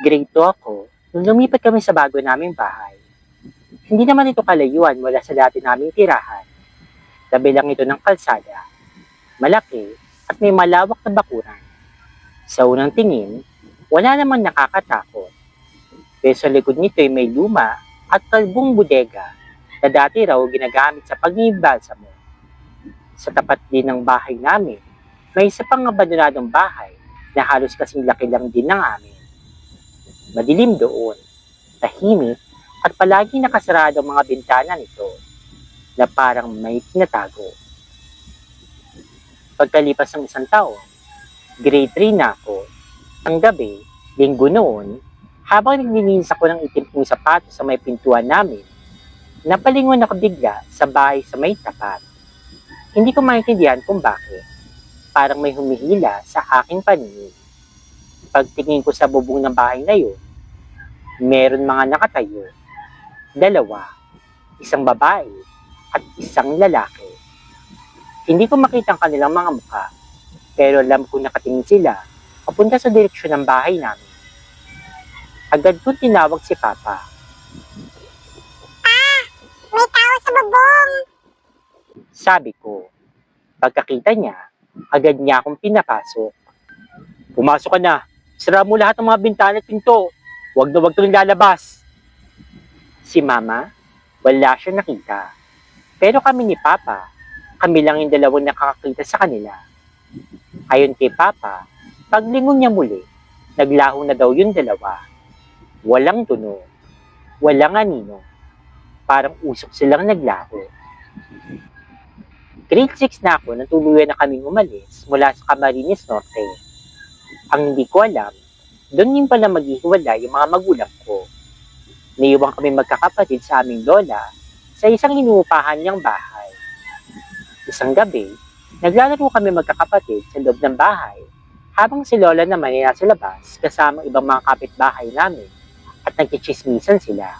Grade 2 ako nung lumipat kami sa bago naming bahay. Hindi naman ito kalayuan mula sa dati naming tirahan. Tabi lang ito ng kalsada, malaki at may malawak na bakuran. Sa unang tingin, wala namang nakakatakot. Pero sa likod nito ay may luma at kalbong bodega na dati raw ginagamit sa pagnibalsamo. Sa tapat din ng bahay namin, may isa pang abandonadong bahay na halos kasing laki lang din ng amin. Madilim doon, tahimik at palagi nakasarado ang mga bintana nito na parang may tinatago. Pagkalipas ng isang taon, grade 3 na ako. Ang gabi, linggo noon, habang naglilinis ako ng itim kong sapatos sa may pintuan namin, napalingon ako bigla sa bahay sa may tapat. Hindi ko maintindihan kung bakit. Parang may humihila sa aking paningin. Pagtingin ko sa bubong ng bahay na yun, meron mga nakatayo. 2, isang babae at isang lalaki. Hindi ko makita ang kanilang mga mukha, pero alam ko nakatingin sila papunta sa direksyon ng bahay namin. Agad ko tinawag si Papa. May tao sa bubong! Sabi ko. Pagkakita niya, agad niya akong pinapasok. Pumasok ka na. Sira mo lahat ng mga bintana at pinto. Huwag na huwag kang lalabas. Si Mama, wala siya nakita. Pero kami ni Papa, kami lang yung dalawang nakakakita sa kanila. Ayon kay Papa, paglingon niya muli, naglaho na daw yung dalawa. Walang tunog, walang anino. Parang usok silang naglaho. Grade 6 na ako nang tuluyan na kaming umalis mula sa Camarines Norte. Ang hindi ko alam, doon din pala maghihiwalay yung mga magulang ko. Naiwan kami magkakapatid sa aming lola sa isang inuupahan niyang bahay. Isang gabi, naglalaro kami magkakapatid sa loob ng bahay habang si lola naman ay nasa labas kasama ibang mga kapitbahay namin at nagkichismisan sila.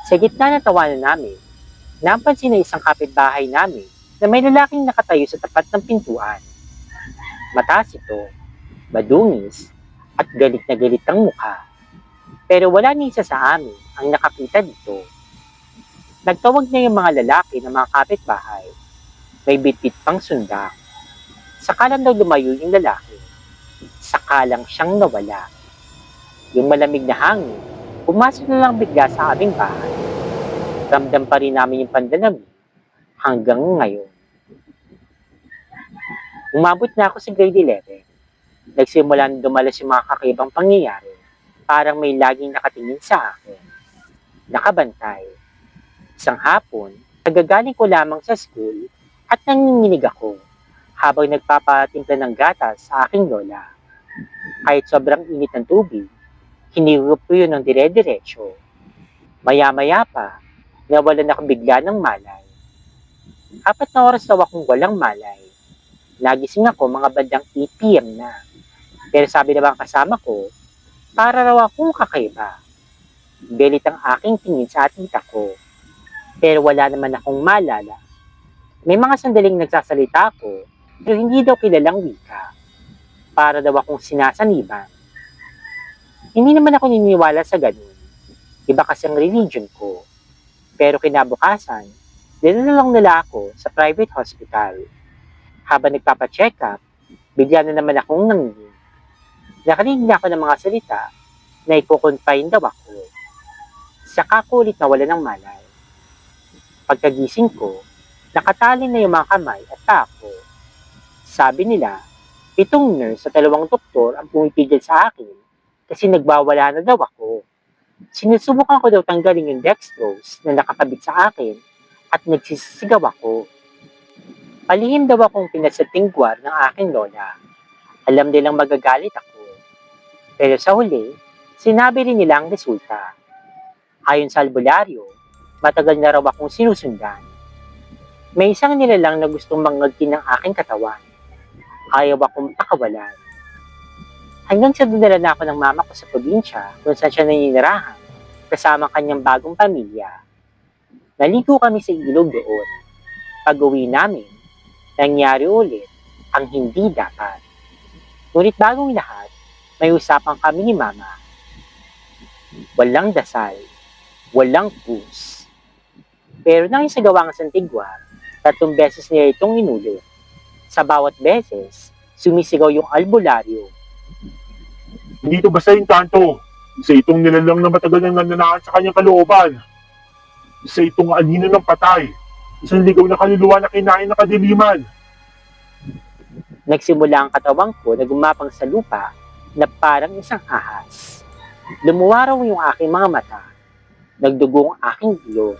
Sa gitna ng tawanan namin, napansin na isang kapitbahay namin na may lalaking nakatayo sa tapat ng pintuan. Mataas ito, madungis, at galit na galit ang mukha. Pero wala ni isa sa amin ang nakakita dito. Nagtawag na yung mga lalaki ng mga kapitbahay. May bitbit pang sundak. Saka lang daw lumayo yung lalaki. Saka lang siyang nawala. Yung malamig na hangin, pumasok na lang bigla sa aming bahay. Ramdam pa rin namin yung pandanamig hanggang ngayon. Umabot na ako sa grade 11. Nagsimula na dumalas yung mga kakaibang pangyayari. Parang may laging nakatingin sa akin. Nakabantay. Isang hapon, nagagaling ko lamang sa school at nanginginig ako habang nagpapatimpla ng gatas sa aking lola. Kahit sobrang init ng tubig, hinirup ko yun ng dire-diretso. Maya-maya pa, nawalan ako bigla ng malay. 4 na oras daw akong walang malay. Nagising ako mga bandang 8 PM na. Pero sabi na bang kasama ko, para raw akong kakaiba. Belit ang aking tingin sa tita ko. Pero wala naman akong malala. May mga sandaling nagsasalita ako, pero hindi daw kilalang wika. Para daw akong sinasaniban. Hindi naman ako niniwala sa ganun. Iba kasi ang religion ko. Pero kinabukasan, dinala lang nila ako sa private hospital. Habang nagpapacheck up, bigla na naman akong nanginig. Nakarinig na ako ng mga salita na ipo-confine daw ako. Saka ko ulit nawala ng malay. Pagkagising ko, nakatali na yung mga kamay at tako. Sabi nila, 7 nurse at 2 doktor ang pumipigil sa akin kasi nagbawala na daw ako. Sinusubukan ko daw tanggalin yung dextrose na nakakabit sa akin at nagsisigaw ako. Palihim daw akong pinasatingwar ng aking lola. Alam nilang magagalit ako. Pero sa huli, sinabi rin nila ang resulta. Ayon sa albularyo, matagal na raw akong sinusundan. May isang nilalang na gustong mangagkin ng aking katawan. Ayaw akong pakawalan. Hanggang sa dinala na ako ng mama ko sa probinsya kung saan siya naninirahan kasama kanyang bagong pamilya. Naligo kami sa ilog doon. Pag-uwi namin, nangyari ulit ang hindi dapat. Ngunit bagong lahat, may usapan kami ni Mama Walang dasal, walang krus. Pero nang isagawa ang Santigua, 3 beses nila itong inulit. Sa bawat beses, sumisigaw yung albularyo. Hindi ito basta yung kanto. Isa itong nilalang na matagal nang nananaan sa kanyang kalooban. Isa itong anino ng patay. Isang ligaw na kaluluwa na kinain ng kadiliman. Nagsimula ang katawang ko na gumapang sa lupa na parang isang ahas. Lumuwaraw yung aking mga mata. Nagdugo ang aking ilong.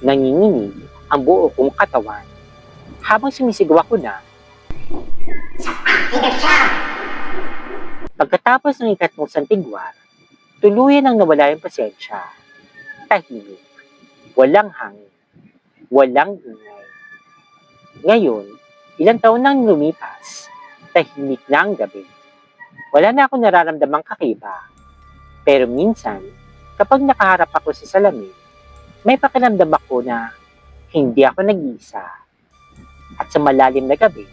Nanginginig ang buo kong katawan. Habang sumisigaw ako na, pagkatapos ng ikatlong santigwar, tuluyan ang nawala yung pasensya. Tahimik. Walang hangin. Walang ingay. Ngayon, ilang taon nang lumipas, tahimik na ang gabi. Wala na akong nararamdamang kakaiba. Pero minsan, kapag nakaharap ako sa salamin, may pakiramdam ako na hindi ako nag-iisa. At sa malalim na gabi,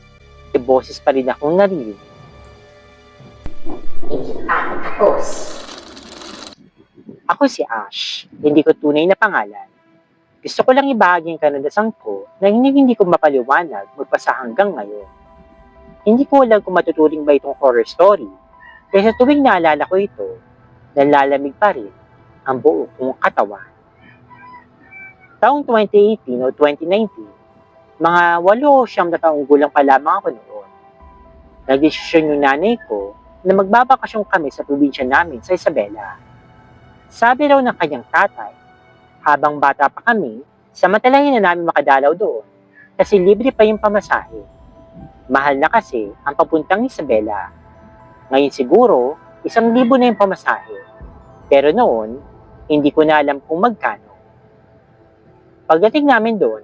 may boses pa rin akong narinig. Hindi pa ako tapos. Ako si Ash, hindi ko tunay na pangalan. Gusto ko lang ibahagi ang karanasan ko na hindi ko mapaliwanag magpasa hanggang ngayon. Hindi ko alam kung matuturing ba itong horror story, kaya sa tuwing naalala ko ito, nalalamig pa rin ang buo kong katawan. Taong 2018 o 2019, mga 8 o 9 na taong gulang pa lamang ako noon. Nagdesisyon yung nanay ko na magbabakasyon kami sa probinsya namin sa Isabela. Sabi raw ng kanyang tatay, habang bata pa kami, samantalahin na namin makadalaw doon kasi libre pa yung pamasahe. Mahal na kasi ang papuntang Isabela. Ngayon siguro, 1,000 na yung pamasahe. Pero noon, hindi ko na alam kung magkano. Pagdating namin doon,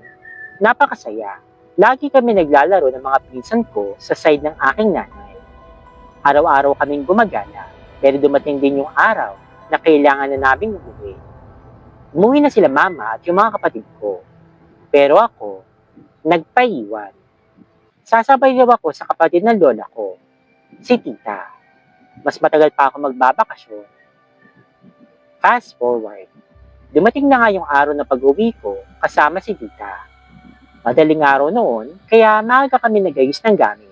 napakasaya. Lagi kami naglalaro ng mga pinsan ko sa side ng aking nanay. Araw-araw kaming gumagala, pero dumating din yung araw na kailangan na naming umuwi. Umuwi na sila mama at yung mga kapatid ko. Pero ako, nagpaiwan. Sasabay daw ako sa kapatid ng lola ko, si tita. Mas matagal pa ako magbabakasyon. Fast forward. Dumating na nga yung araw na pag-uwi ko kasama si tita. Madaling araw noon, kaya maaga kami nag-ayos ng gamit.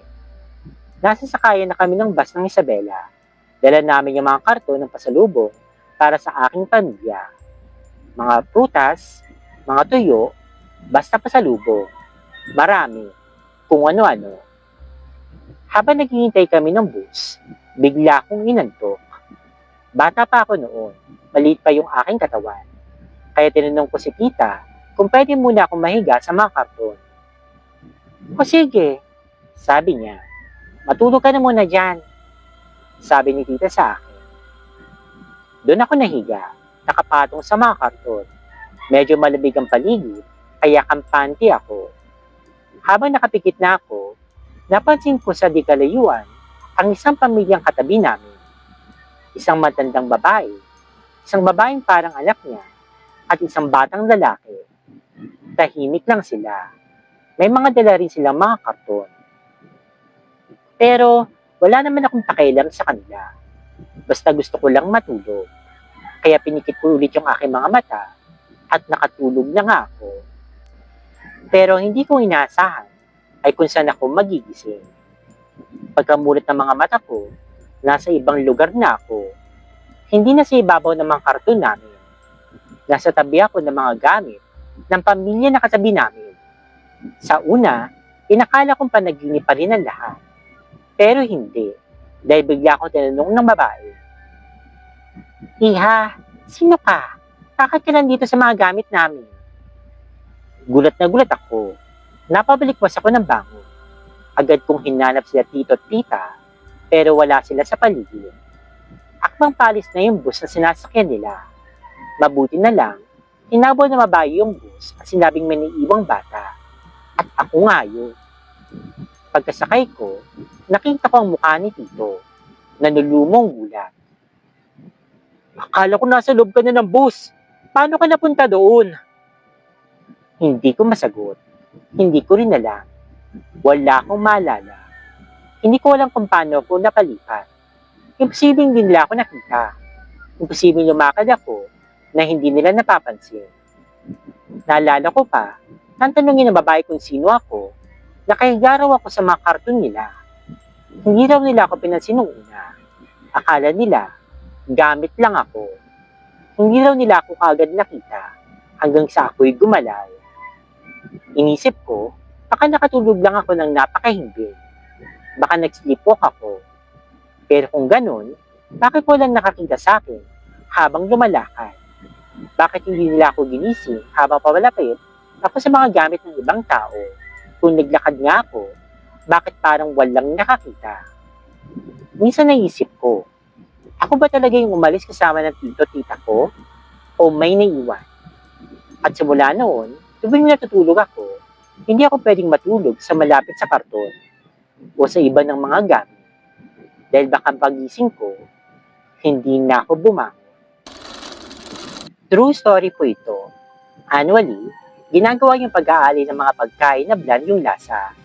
Nasa sakayan na kami ng bus ng Isabela. Dala namin yung mga karton ng pasalubong para sa aking pamilya. Mga prutas, mga tuyo, basta pasalubong. Marami, kung ano-ano. Habang naghihintay kami ng bus, bigla akong inantok. Bata pa ako noon, maliit pa yung aking katawan. Kaya tinanong ko si tita kung pwede muna akong mahiga sa mga karton. O sige, sabi niya, matulog ka na muna dyan. Sabi ni tita sa akin. Doon ako nahiga, nakapatong sa mga karton. Medyo malamig ang paligid, kaya kampante ako. Habang nakapikit na ako, napansin ko sa di kalayuan ang isang pamilyang katabi namin. Isang matandang babae, isang babaeng parang anak niya, at isang batang lalaki. Tahimik lang sila. May mga dala rin silang mga karton. Pero wala naman akong pakialam sa kanila. Basta gusto ko lang matulog. Kaya pinikit ko ulit yung aking mga mata at nakatulog na nga ako. Pero hindi ko inaasahan ay kung saan ako magigising. Pagkamulit ng mga mata ko, nasa ibang lugar na ako. Hindi na sa ibabaw ng mga karton namin. Nasa tabi ako ng mga gamit ng pamilya na katabi namin. Sa una, inakala kong panaginip pa rin ang lahat. Pero hindi, dahil bigla akong tinanong ng babae. Iha, sino ka? Bakit ka nandito sa mga gamit namin? Gulat na gulat ako. Napabalikwas ako ng bangon. Agad kong hinanap sila tito at tita, pero wala sila sa paligid. Akmang palis na yung bus na sinasakyan nila. Mabuti na lang, hinabol na babae yung bus at sinabing may naiiwang bata. At ako nga yun. Pagkasakay ko, nakita ko ang mukha ni Tito, nanulumong gulat. Akala ko nasa loob ka na ng bus. Paano ka napunta doon? Hindi ko masagot. Hindi ko rin alam. Wala akong maalala. Hindi ko alam kung paano ako napalipat. Imposibleng din nila ako nakita. Imposibleng lumakad ako na hindi nila napapansin. Naalala ko pa, nang tanungin ng babae kung sino ako, nakahiga raw ako sa mga karton nila. Hindi raw nila ako pinansin nung una. Akala nila, gamit lang ako. Hindi raw nila ako kaagad nakita hanggang sa ako'y gumalaw. Inisip ko, baka nakatulog lang ako ng napakahimbing. Baka nag-sleepwalk ako. Pero kung ganun, bakit walang nakakita sa akin habang lumalakad? Bakit hindi nila ako ginising habang pawalapit ako sa mga gamit ng ibang tao? Kung naglakad nga ako, bakit parang walang nakakita? Minsan naisip ko, ako ba talaga yung umalis kasama ng tito-tita ko? O may naiwan? At simula noon, tuwing natutulog ako, hindi ako pwedeng matulog sa malapit sa karton o sa iba ng mga gamit. Dahil baka pagising ko, hindi na ako bumangon. True story po ito. Annually, ginagawa yung pag-aali ng mga pagkain na bland yung lasa.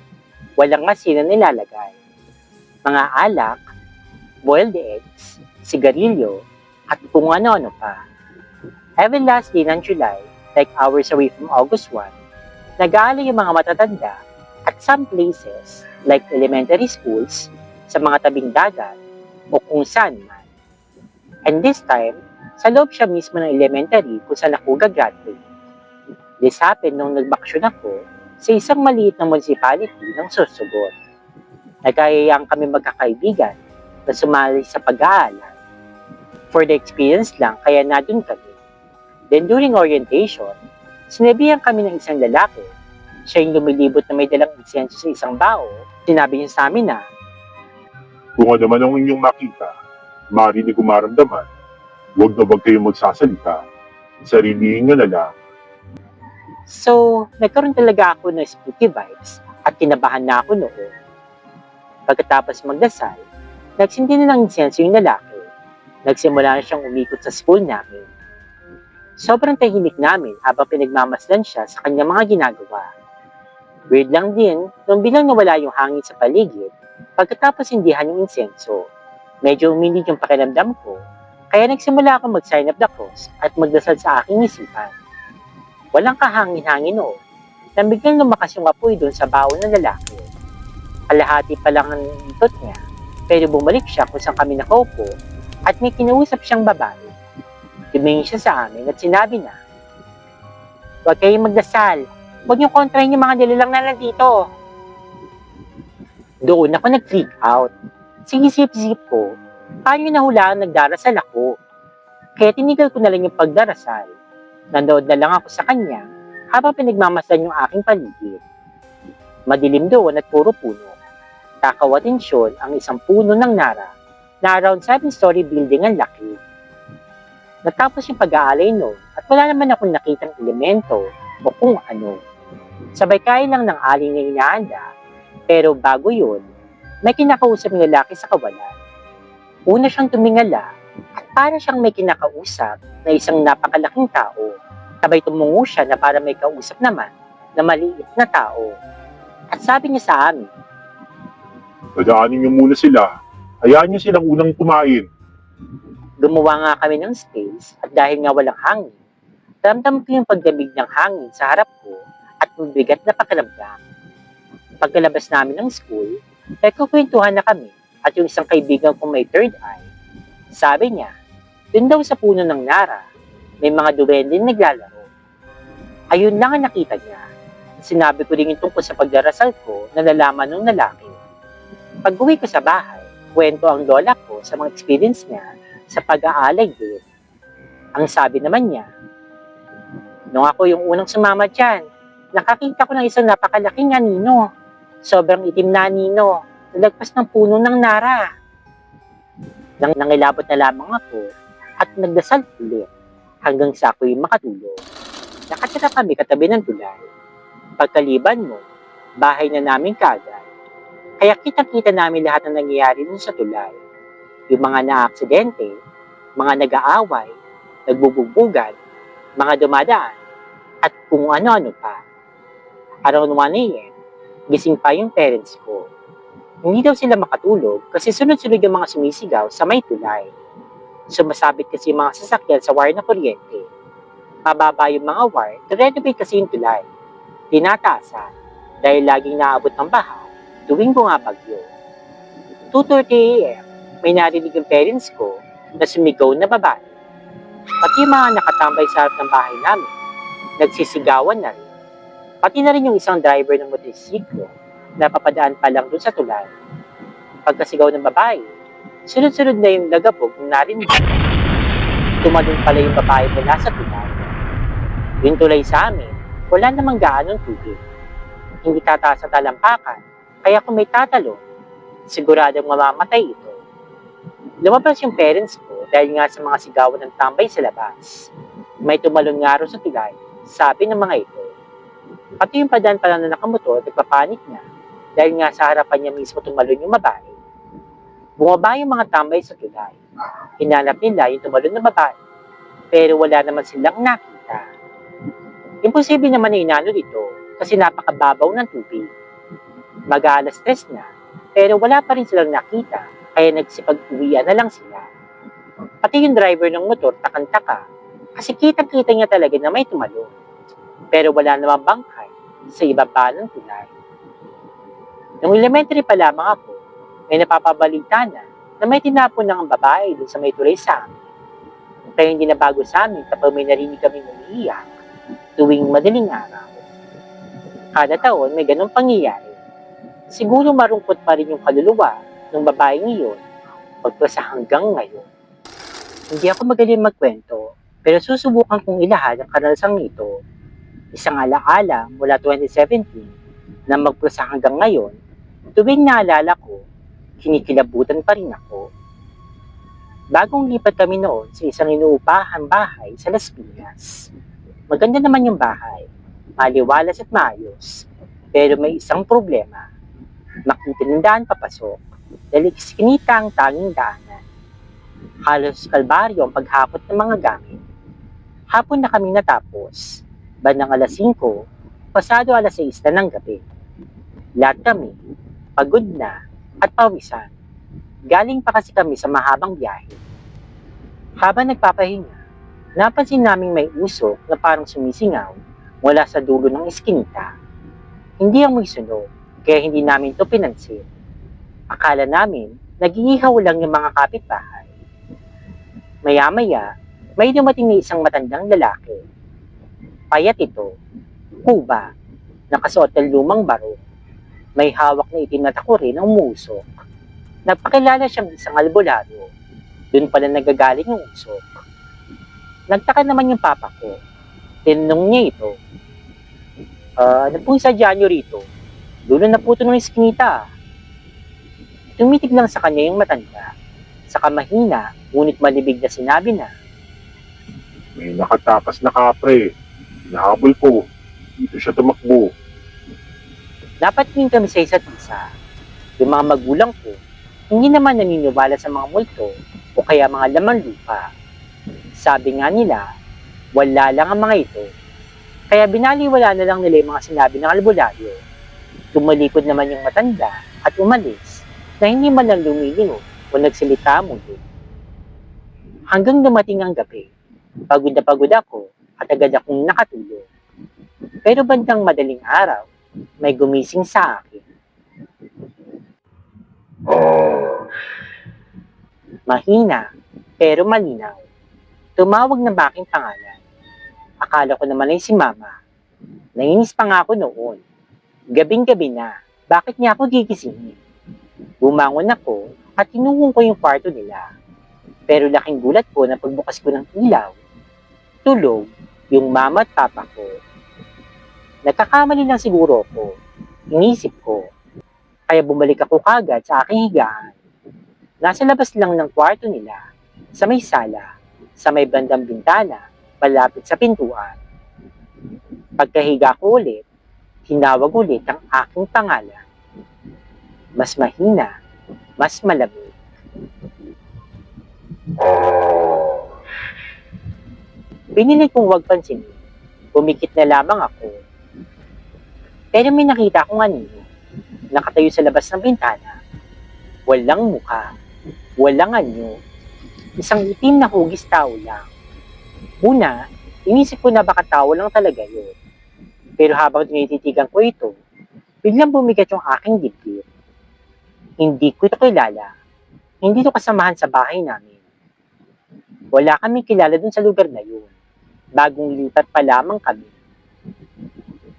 Walang asin na nilalagay. Mga alak, boiled eggs, sigarilyo, at kung ano-ano pa. Every last day ng July, like hours away from August 1, nag-aali yung mga matatanda at some places, like elementary schools, sa mga tabing dagat o kung saan man. And this time, sa loob siya mismo ng elementary kung saan ako gagraduate. This happened nung nagbaksyon ako sa isang maliit na municipality ng Sorsogon. Nagkayayang kami magkakaibigan na sumali sa pag-aaral. For the experience lang, kaya nadun kami. Then during orientation, sinabihan kami ng isang lalaki. Siya yung lumilibot na may dalang insenso sa isang bao. Sinabi niya sa amin na, Kung ano man ang inyong makita, marinig o maramdaman, huwag na huwag kayong magsasalita. Sarilihin nyo na lang. so, nagkaroon talaga ako ng spooky vibes at kinabahan na ako noon. Pagkatapos magdasal, nagsindi na ng insenso yung lalaki. Nagsimula na siyang umikot sa school namin. Sobrang tahimik namin habang pinagmamasdan siya sa kanyang mga ginagawa. Weird lang din nung bilang nawala yung hangin sa paligid pagkatapos hindihan yung insenso. Medyo uminit yung pakiramdam ko, kaya nagsimula ako mag-sign up the cross at magdasal sa aking isipan. Walang kahangin-hangin noon, nang biglang lumakas yung apoy doon sa baon ng lalaki. Kalahati pa lang ang ikot niya, pero bumalik siya kung saan kami nakaupo at may kinausap siyang babae. Tumingin siya sa amin at sinabi na, "Huwag kayong magdasal. Huwag niyong kontrahin yung mga nilalang na nandito." Doon ako nag-freak out. Sinisip-sip ko, paano nahulaan nagdarasal ako? Kaya tinigil ko na lang yung pagdarasal. Nanood na lang ako sa kanya habang pinagmamasdan yung aking paligid. Madilim doon at puro puno. Takaw atensyon ang isang puno ng nara na around 7-story building ang laki. Natapos yung pag-aalay noon at wala naman akong nakitang elemento o kung ano. Sabay kain lang ng aling na inaanda, pero bago yun, may kinakausap ng lalaki sa kawalan. Una siyang tumingala at para siyang may kinakausap na isang napakalaking tao. Sabay tumungo siya na para may kausap naman na maliit na tao. At sabi niya sa amin, Dadaanin nyo muna sila. Hayaan nyo silang unang kumain. gumawa nga kami ng space at dahil nga walang hangin, ramdam ko yung pagdamig ng hangin sa harap ko at mabigat na pakiramdam. Pagkalabas namin ng school, nagkukwentuhan na kami at yung isang kaibigan kong may third eye, sabi niya, dun daw sa puno ng nara, may mga duwende naglalaro. Ayun lang ang nakita niya. Sinabi ko rin yung tungkol sa pagdarasal ko na nalaman ng lalaki. Pag-uwi ko sa bahay, kwento ang lola ko sa mga experience niya sa pag-aalay din. Ang sabi naman niya, nung ako yung unang sumama dyan, nakakita ko ng isang napakalaking anino. Sobrang itim na anino, nalagpas ng puno ng nara. Nangilabot na lamang ako at nagdasal ulit hanggang sa ako'y makatulog. Nakatira kami katabi ng tulay. Pagkaliban mo, bahay na namin kaagad. Kaya kitang-kita namin lahat ng nangyayari dun sa tulay. Yung mga na-aksidente, mga nag-aaway, nagbubugbugan, mga dumadaan, at kung ano-ano pa. Around 1 AM, gising pa yung parents ko. Hindi daw sila makatulog kasi sunod-sunod yung mga sumisigaw sa may tulay. Sumasabit kasi yung mga sasakyan sa wire ng kuryente. Mababa yung mga wire, renovate kasi yung tulay. Tinataasan dahil laging naabot ng baha tuwing bumabagyo. 2:30 a.m., may narinig yung parents ko na sumigaw na babae. Pati yung mga nakatambay sa harap ng bahay namin, nagsisigawan na rin. Pati na rin yung isang driver ng motorsiklo na papadaan pa lang dun sa tulay. Pagkasigaw ng babae, sunod-sunod na yung nagabog ng narinig. Tumalon pala yung babae mula sa tulay. Yung tulay sa amin, wala namang gaanong tubig. Hindi tataas sa talampakan, kaya kung may tatalo, siguradong mamamatay ito. Lumabas yung parents ko dahil nga sa mga sigawan ng tambay sa labas. May tumalon nga raw sa tulay, sabi ng mga ito. Pati yung padaan pala na nakamotor, nagpapanik na dahil nga sa harapan niya mismo tumalon yung babae. Bumaba yung mga tambay sa tulay. Hinanap nila yung tumalon na babae, pero wala naman silang nakita. Imposible naman na inano dito kasi napakababaw ng tubig. Mag-aalas 3 na, pero wala pa rin silang nakita, kaya nagsipag-uwian na lang sila. Pati yung driver ng motor takang-taka kasi kitang-kita niya talaga na may tumalon. Pero wala namang bangkay sa ibaba ng tulay. Nung elementary pa lamang ako, may napapabalita na may tinapon ng ang babae dun sa may tulay sa amin. Kaya hindi na bago sa amin kapag may narinig kami umiiyak tuwing madaling araw. Kada taon may ganong pangyayari. Siguro marungkot pa rin yung kaluluwa ng babaeng iyon pagpasa hanggang ngayon. Hindi ako magaling magkwento, pero susubukan kong ilahad ang karanasang ito. Isang alaala mula 2017 na magpasa hanggang ngayon, tuwing naalala ko, kinikilabutan pa rin ako. Bagong lipat kami noon sa isang inuupahan bahay sa Las Piñas. Maganda naman yung bahay, maliwalas at maayos, pero may isang problema. Makita ng daan papasok, dahil iskinita ang tanging daanan. Halos kalbaryo ang paghakot ng mga gamit. Hapon na kami natapos, bandang alas 5, pasado alas 6 na ng gabi. Lahat kami, pagod na at pawisan. Galing pa kasi kami sa mahabang biyahe. Habang nagpapahinga, napansin naming may usok na parang sumisingaw mula sa dulo ng iskinita. Hindi ang may sunog, kaya hindi namin ito pinansin. Akala namin, nag-iihaw lang yung mga kapitbahay. Maya-maya, may dumating na isang matandang lalaki. Payat ito, kuba, nakasuot ng lumang baro. May hawak na itim na takurin ang umusok. Nagpakilala siyang isang albularyo. Doon pala nagagaling yung usok. Nagtaka naman yung papa ko. Tinanong niya ito, ano pong sadya niyo rito? Dulo na po ito ng iskinita. Tumitig lang sa kanya yung matanda. Saka mahina, ngunit malibig na sinabi na, May nakatakas na kapre. Hinahabol ko. Dito siya tumakbo. dapat din kami sa isa't isa. Yung mga magulang ko, hindi naman naniniwala sa mga multo o kaya mga laman lupa. Sabi nga nila, wala lang ang mga ito. Kaya binaliwala na lang nila yung mga sinabi ng albularyo. Tumalikod naman yung matanda at umalis na hindi man lang lumilingon o nagsalita muli. Hanggang dumating ang gabi, pagod na pagod ako at agad akong nakatulog. Pero bandang madaling araw, may gumising sa akin. Mahina, pero malinaw. Tumawag ng aking pangalan. Akala ko naman ay si Mama. Nainis pa nga ako noon. Gabing-gabi na, bakit niya ako gigisingin? Bumangon ako at tinungong ko yung kwarto nila. Pero laking gulat ko na pagbukas ko ng ilaw, tulog yung mama at papa ko. Nagkakamali lang siguro ko. Inisip ko. Kaya bumalik ako kagad sa aking higaan. Nasa labas lang ng kwarto nila, sa may sala, sa may bandang bintana, malapit sa pintuan. Pagkahiga ko ulit, tinawag ulit ang aking pangalan. Mas mahina, mas malamig. Pinilit kong huwag pansinin. Pumikit na lamang ako. Pero may nakita akong anino. Nakatayo sa labas ng bintana. Walang mukha. Walang anyo. Isang itim na hugis tao lang. Una, inisip ko na baka tao lang talaga yun. Pero habang tinititigan ko ito, biglang bumigat yung aking dibdib. Hindi ko ito kilala. Hindi ito kasamahan sa bahay namin. Wala kaming kilala dun sa lugar na yun. Bagong lipat pa lamang kami.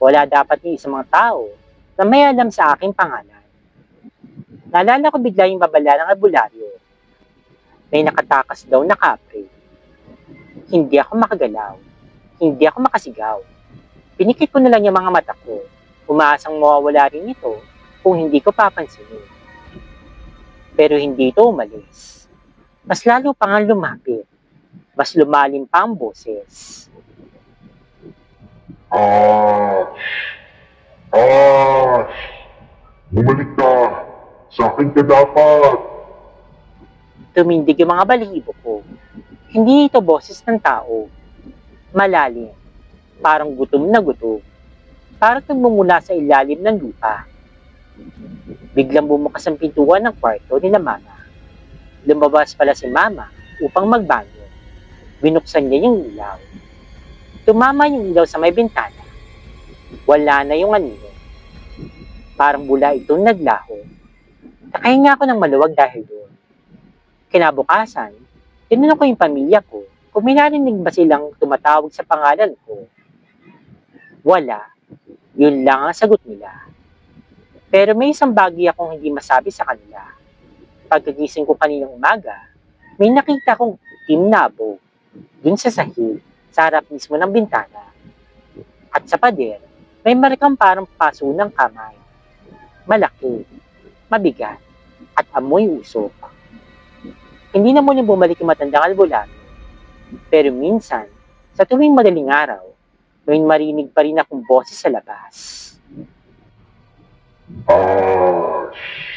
Wala dapat ni isang mga tao na may alam sa aking pangalan. Naalala ko bigla yung babala ng albularyo. May nakatakas daw na kapre. Hindi ako makagalaw. Hindi ako makasigaw. Pinikit ko na lang yung mga mata ko. Umaasang mawawala rin ito kung hindi ko papansinin. Pero hindi ito umalis. Mas lalo pa nga lumapit. Mas lumalim pa ang boses. Bumalik ka! Sa akin ka dapat! Tumindig yung mga balahibo ko. Hindi ito boses ng tao. Malalim. Parang gutom na gutom. Parang nagmumula sa ilalim ng lupa. Biglang bumukas ang pintuan ng kwarto ni Mama. Lumabas pala si Mama upang magbanyo. Binuksan niya yung ilaw. Tumama yung ilaw sa may bintana. Wala na yung anino. Parang bula itong naglaho. Nakahinga ako ng maluwag dahil doon. Kinabukasan, tinanong ko yung pamilya ko kung may narinig ba silang tumatawag sa pangalan ko. Wala. Yun lang ang sagot nila. Pero may isang bagay akong hindi masabi sa kanila. Pagkagising ko kaninang umaga, may nakita kong itim na abo dun sa sahig, sa harap mismo ng bintana. At sa pader, may marikang parang paso ng kamay. Malaki, mabigat, at amoy usok. Hindi na muling bumalik yung matandang albularyo. Pero minsan, sa tuwing madaling araw, may marinig pa rin akong boses sa labas. Ash!